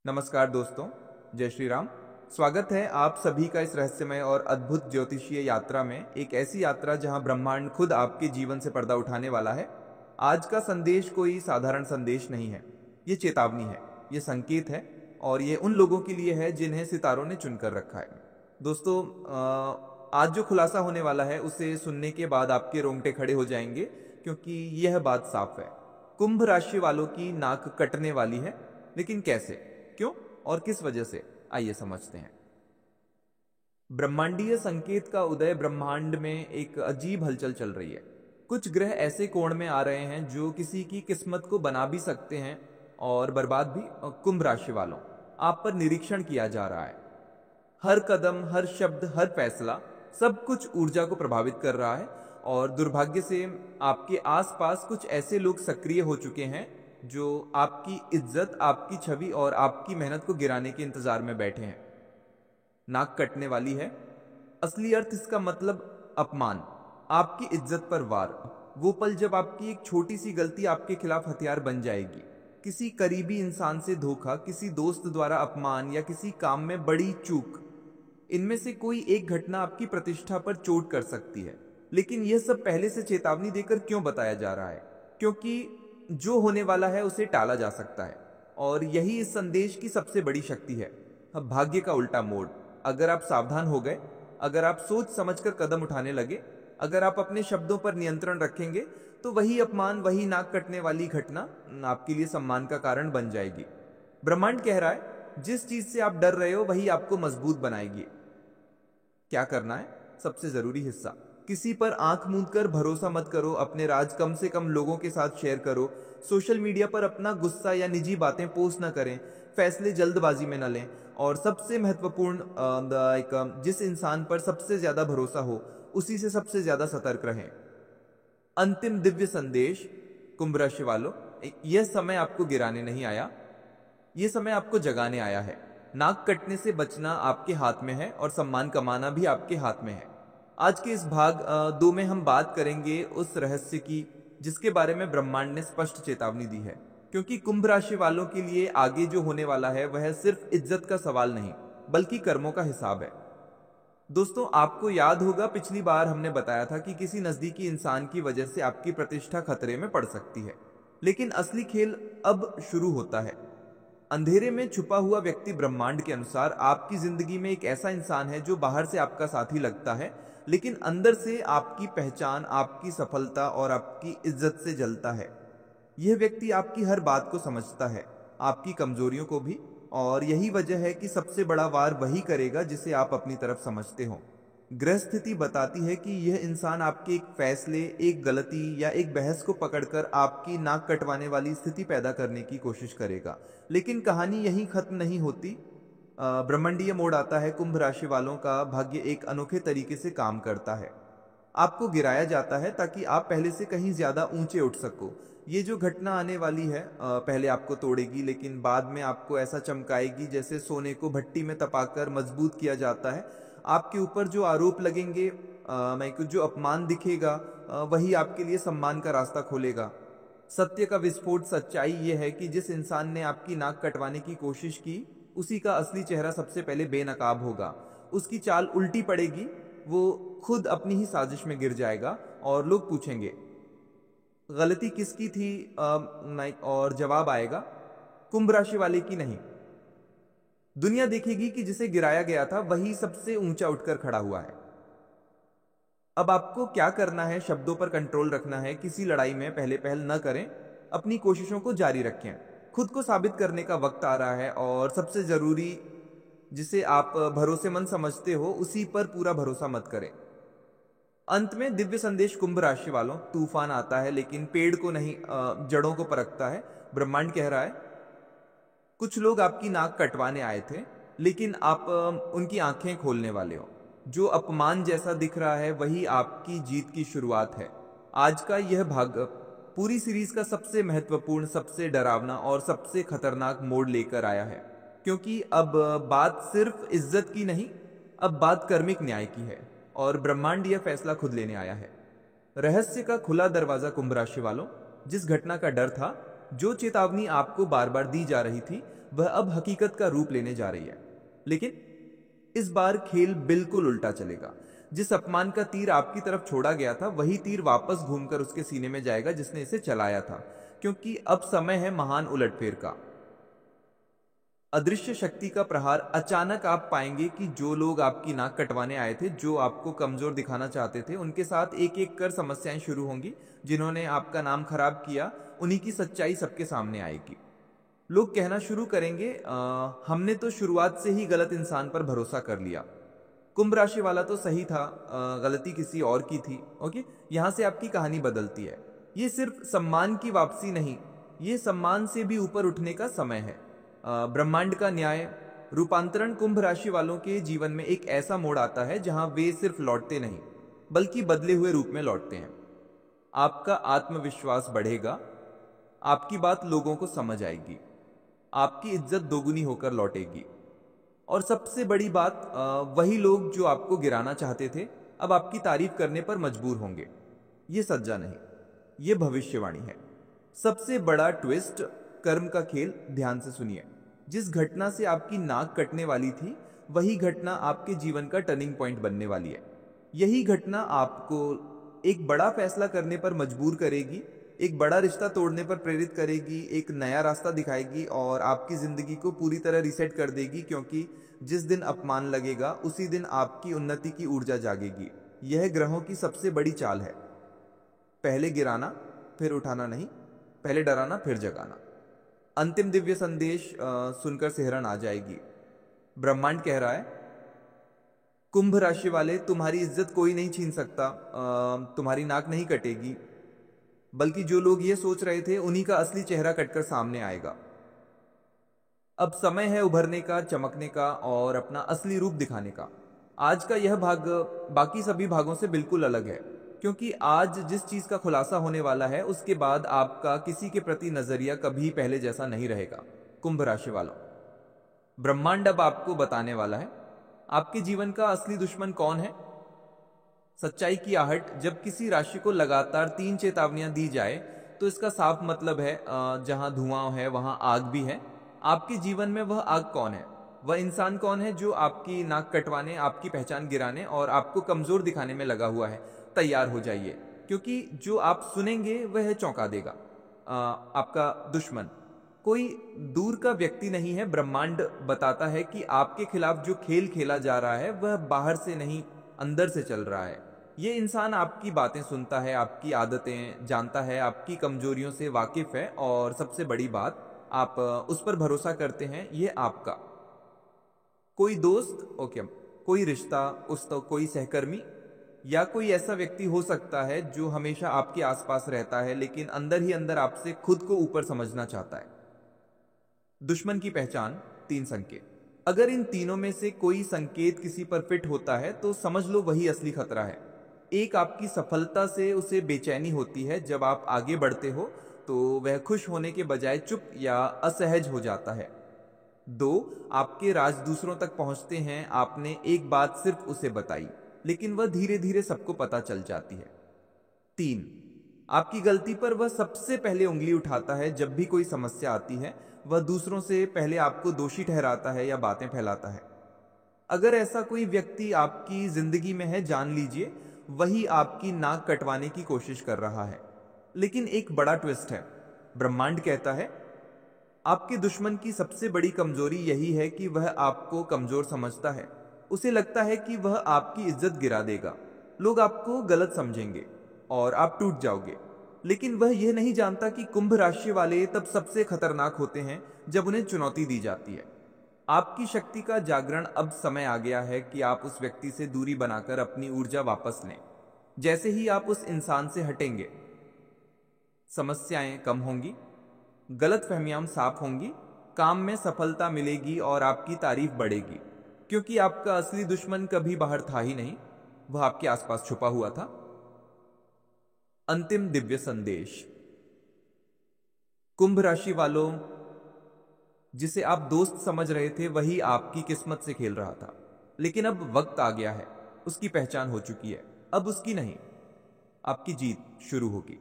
नमस्कार दोस्तों, जय श्री राम। स्वागत है आप सभी का इस रहस्यमय और अद्भुत ज्योतिषीय यात्रा में। एक ऐसी यात्रा जहां ब्रह्मांड खुद आपके जीवन से पर्दा उठाने वाला है। आज का संदेश कोई साधारण संदेश नहीं है, ये चेतावनी है, ये संकेत है और ये उन लोगों के लिए है जिन्हें सितारों ने चुनकर रखा है। दोस्तों, आज जो खुलासा होने वाला है उसे सुनने के बाद आपके रोंगटे खड़े हो जाएंगे, क्योंकि यह बात साफ है। कुंभ राशि वालों की नाक कटने वाली है, लेकिन कैसे, क्यों और किस वजह से, आइए समझते हैं। ब्रह्मांडीय संकेत का उदय। ब्रह्मांड में एक अजीब हलचल चल रही है। कुछ ग्रह ऐसे कोण में आ रहे हैं जो किसी की किस्मत को बना भी सकते हैं और बर्बाद भी। कुंभ राशि वालों, आप पर निरीक्षण किया जा रहा है। हर कदम, हर शब्द, हर फैसला, सब कुछ ऊर्जा को प्रभावित कर रहा है। और दुर्भाग्य से आपके आसपास कुछ ऐसे लोग सक्रिय हो चुके हैं जो आपकी इज्जत, आपकी छवि और आपकी मेहनत को गिराने के इंतजार में बैठे हैं। नाक कटने वाली है। असली अर्थ इसका मतलब अपमान, आपकी इज्जत पर वार। वो पल जब आपकी एक छोटी सी गलती आपके खिलाफ हथियार बन जाएगी। किसी करीबी इंसान से धोखा, किसी दोस्त द्वारा अपमान या किसी काम में बड़ी चूक, इनमें से कोई एक घटना आपकी प्रतिष्ठा पर चोट कर सकती है। लेकिन यह सब पहले से चेतावनी देकर क्यों बताया जा रहा है? क्योंकि जो होने वाला है उसे टाला जा सकता है, और यही इस संदेश की सबसे बड़ी शक्ति है। अब भाग्य का उल्टा मोड़। अगर आप सावधान हो गए, अगर आप सोच समझकर कदम उठाने लगे, अगर आप अपने शब्दों पर नियंत्रण रखेंगे, तो वही अपमान, वही नाक कटने वाली घटना आपके लिए सम्मान का कारण बन जाएगी। ब्रह्मांड कह रहा है, जिस चीज से आप डर रहे हो वही आपको मजबूत बनाएगी। क्या करना है? सबसे जरूरी हिस्सा, किसी पर आंख मूंद कर भरोसा मत करो। अपने राज कम से कम लोगों के साथ शेयर करो। सोशल मीडिया पर अपना गुस्सा या निजी बातें पोस्ट ना करें। फैसले जल्दबाजी में न लें। और सबसे महत्वपूर्ण, जिस इंसान पर सबसे ज्यादा भरोसा हो उसी से सबसे ज्यादा सतर्क रहें। अंतिम दिव्य संदेश। कुंभ राशि वालों, यह समय आपको गिराने नहीं आया, यह समय आपको जगाने आया है। नाक कटने से बचना आपके हाथ में है और सम्मान कमाना भी आपके हाथ में है। आज के इस भाग 2 में हम बात करेंगे उस रहस्य की जिसके बारे में ब्रह्मांड ने स्पष्ट चेतावनी दी है। क्योंकि कुंभ राशि वालों के लिए आगे जो होने वाला है वह सिर्फ इज्जत का सवाल नहीं, बल्कि कर्मों का हिसाब है। दोस्तों, आपको याद होगा पिछली बार हमने बताया था कि किसी नजदीकी इंसान की वजह से आपकी प्रतिष्ठा खतरे में पड़ सकती है। लेकिन असली खेल अब शुरू होता है। अंधेरे में छुपा हुआ व्यक्ति ब्रह्मांड के अनुसार आपकी जिंदगी में एक ऐसा इंसान है जो बाहर से आपका साथी लगता है, लेकिन अंदर से आपकी पहचान, आपकी सफलता और आपकी इज्जत से जलता है। यह व्यक्ति आपकी हर बात को समझता है, आपकी कमजोरियों को भी। और यही वजह है कि सबसे बड़ा वार वही करेगा जिसे आप अपनी तरफ समझते हो। ग्रह स्थिति बताती है कि यह इंसान आपके एक फैसले, एक गलती या एक बहस को पकड़कर आपकी नाक कटवाने वाली स्थिति पैदा करने की कोशिश करेगा। लेकिन कहानी यहीं खत्म नहीं होती। ब्रह्मांडीय मोड़ आता है। कुंभ राशि वालों का भाग्य एक अनोखे तरीके से काम करता है। आपको गिराया जाता है ताकि आप पहले से कहीं ज्यादा ऊंचे उठ सको। ये जो घटना आने वाली है पहले आपको तोड़ेगी, लेकिन बाद में आपको ऐसा चमकाएगी जैसे सोने को भट्टी में तपाकर मजबूत किया जाता है। आपके ऊपर जो आरोप लगेंगे, जो अपमान दिखेगा, वही आपके लिए सम्मान का रास्ता खोलेगा। सत्य का विस्फोट। सच्चाई यह है कि जिस इंसान ने आपकी नाक कटवाने की कोशिश की, उसी का असली चेहरा सबसे पहले बेनकाब होगा। उसकी चाल उल्टी पड़ेगी, वो खुद अपनी ही साजिश में गिर जाएगा और लोग पूछेंगे गलती किसकी थी, और जवाब आएगा कुंभ राशि वाले की नहीं। दुनिया देखेगी कि जिसे गिराया गया था वही सबसे ऊंचा उठकर खड़ा हुआ है। अब आपको क्या करना है? शब्दों पर कंट्रोल रखना है। किसी लड़ाई में पहले पहल न करें, अपनी कोशिशों को जारी रखें। खुद को साबित करने का वक्त आ रहा है, और सबसे जरूरी, जिसे आप भरोसेमंद समझते हो उसी पर पूरा भरोसा मत करें। अंत में दिव्य संदेश। कुंभ राशि वालों, तूफान आता है लेकिन पेड़ को नहीं, जड़ों को परखता है। ब्रह्मांड कह रहा है, कुछ लोग आपकी नाक कटवाने आए थे, लेकिन आप उनकी आंखें खोलने वाले हो। जो अपमान जैसा दिख रहा है वही आपकी जीत की शुरुआत है। आज का यह भाग पूरी सीरीज का सबसे महत्वपूर्ण, सबसे डरावना और सबसे खतरनाक मोड़ लेकर आया है। क्योंकि अब बात सिर्फ इज्जत की नहीं, अब बात कर्मिक न्याय की है, और ब्रह्मांड यह फैसला खुद लेने आया है। रहस्य का खुला दरवाजा। कुंभ राशि वालों, जिस घटना का डर था, जो चेतावनी आपको बार बार दी जा रही थी, वह अब हकीकत का रूप लेने जा रही है। लेकिन इस बार खेल बिल्कुल उल्टा चलेगा। जिस अपमान का तीर आपकी तरफ छोड़ा गया था, वही तीर वापस घूमकर उसके सीने में जाएगा जिसने इसे चलाया था, क्योंकि अब समय है महान उलटफेर का। अदृश्य शक्ति का प्रहार। अचानक आप पाएंगे कि जो लोग आपकी नाक कटवाने आए थे, जो आपको कमजोर दिखाना चाहते थे, उनके साथ एक एक कर समस्याएं शुरू होंगी। जिन्होंने आपका नाम खराब किया, उन्हीं की सच्चाई सबके सामने आएगी। लोग कहना शुरू करेंगे, हमने तो शुरुआत से ही गलत इंसान पर भरोसा कर लिया। कुंभ राशि वाला तो सही था, गलती किसी और की थी। ओके, यहां से आपकी कहानी बदलती है। ये सिर्फ सम्मान की वापसी नहीं, ये सम्मान से भी ऊपर उठने का समय है। ब्रह्मांड का न्याय रूपांतरण। कुंभ राशि वालों के जीवन में एक ऐसा मोड़ आता है जहां वे सिर्फ लौटते नहीं, बल्कि बदले हुए रूप में लौटते हैं। आपका आत्मविश्वास बढ़ेगा, आपकी बात लोगों को समझ आएगी, आपकी इज्जत दोगुनी होकर लौटेगी। और सबसे बड़ी बात, वही लोग जो आपको गिराना चाहते थे, अब आपकी तारीफ करने पर मजबूर होंगे। ये सज्जा नहीं, ये भविष्यवाणी है। सबसे बड़ा ट्विस्ट, कर्म का खेल। ध्यान से सुनिए। जिस घटना से आपकी नाक कटने वाली थी, वही घटना आपके जीवन का टर्निंग पॉइंट बनने वाली है। यही घटना आपको एक बड़ा फैसला करने पर मजबूर करेगी, एक बड़ा रिश्ता तोड़ने पर प्रेरित करेगी, एक नया रास्ता दिखाएगी और आपकी जिंदगी को पूरी तरह रिसेट कर देगी। क्योंकि जिस दिन अपमान लगेगा, उसी दिन आपकी उन्नति की ऊर्जा जागेगी। यह ग्रहों की सबसे बड़ी चाल है। पहले गिराना फिर उठाना नहीं, पहले डराना फिर जगाना। अंतिम दिव्य संदेश सुनकर सिहरन आ जाएगी। ब्रह्मांड कह रहा है, कुंभ राशि वाले, तुम्हारी इज्जत कोई नहीं छीन सकता। तुम्हारी नाक नहीं कटेगी, बल्कि जो लोग ये सोच रहे थे, उन्हीं का असली चेहरा कटकर सामने आएगा। अब समय है उभरने का, चमकने का और अपना असली रूप दिखाने का। आज का यह भाग बाकी सभी भागों से बिल्कुल अलग है, क्योंकि आज जिस चीज का खुलासा होने वाला है, उसके बाद आपका किसी के प्रति नजरिया कभी पहले जैसा नहीं रहेगा। कुंभ राशि वालों, ब्रह्मांड अब आपको बताने वाला है, आपके जीवन का असली दुश्मन कौन है। सच्चाई की आहट। जब किसी राशि को लगातार 3 चेतावनियां दी जाए, तो इसका साफ मतलब है, जहां धुआं है वहां आग भी है। आपके जीवन में वह आग कौन है? वह इंसान कौन है जो आपकी नाक कटवाने, आपकी पहचान गिराने और आपको कमजोर दिखाने में लगा हुआ है? तैयार हो जाइए, क्योंकि जो आप सुनेंगे वह चौंका देगा। आपका दुश्मन कोई दूर का व्यक्ति नहीं है। ब्रह्मांड बताता है कि आपके खिलाफ जो खेल खेला जा रहा है, वह बाहर से नहीं, अंदर से चल रहा है। ये इंसान आपकी बातें सुनता है, आपकी आदतें जानता है, आपकी कमजोरियों से वाकिफ है और सबसे बड़ी बात, आप उस पर भरोसा करते हैं। ये आपका कोई दोस्त, ओके, कोई रिश्ता, कोई सहकर्मी या कोई ऐसा व्यक्ति हो सकता है जो हमेशा आपके आसपास रहता है, लेकिन अंदर ही अंदर आपसे खुद को ऊपर समझना चाहता है। दुश्मन की पहचान। 3 संकेत। अगर इन तीनों में से कोई संकेत किसी पर फिट होता है, तो समझ लो वही असली खतरा है। एक, आपकी सफलता से उसे बेचैनी होती है। जब आप आगे बढ़ते हो, तो वह खुश होने के बजाय चुप या असहज हो जाता है। 2, आपके राज दूसरों तक पहुंचते हैं। आपने एक बात सिर्फ उसे बताई, लेकिन वह धीरे धीरे सबको पता चल जाती है। 3, आपकी गलती पर वह सबसे पहले उंगली उठाता है। जब भी कोई समस्या आती है, वह दूसरों से पहले आपको दोषी ठहराता है या बातें फैलाता है। अगर ऐसा कोई व्यक्ति आपकी जिंदगी में है, जान लीजिए वही आपकी नाक कटवाने की कोशिश कर रहा है। लेकिन एक बड़ा ट्विस्ट है। ब्रह्मांड कहता है, आपके दुश्मन की सबसे बड़ी कमजोरी यही है कि वह आपको कमजोर समझता है। उसे लगता है कि वह आपकी इज्जत गिरा देगा। लोग आपको गलत समझेंगे और आप टूट जाओगे। लेकिन वह यह नहीं जानता कि कुंभ राशि वाले तब सबसे खतरनाक होते हैं जब उन्हें चुनौती दी जाती है। आपकी शक्ति का जागरण। अब समय आ गया है कि आप उस व्यक्ति से दूरी बनाकर अपनी ऊर्जा वापस लें। जैसे ही आप उस इंसान से हटेंगे, समस्याएं कम होंगी, गलतफहमियां साफ होंगी, काम में सफलता मिलेगी और आपकी तारीफ बढ़ेगी। क्योंकि आपका असली दुश्मन कभी बाहर था ही नहीं, वह आपके आसपास छुपा हुआ था। अंतिम दिव्य संदेश। कुंभ राशि वालों, जिसे आप दोस्त समझ रहे थे, वही आपकी किस्मत से खेल रहा था। लेकिन अब वक्त आ गया है, उसकी पहचान हो चुकी है। अब उसकी नहीं, आपकी जीत शुरू होगी।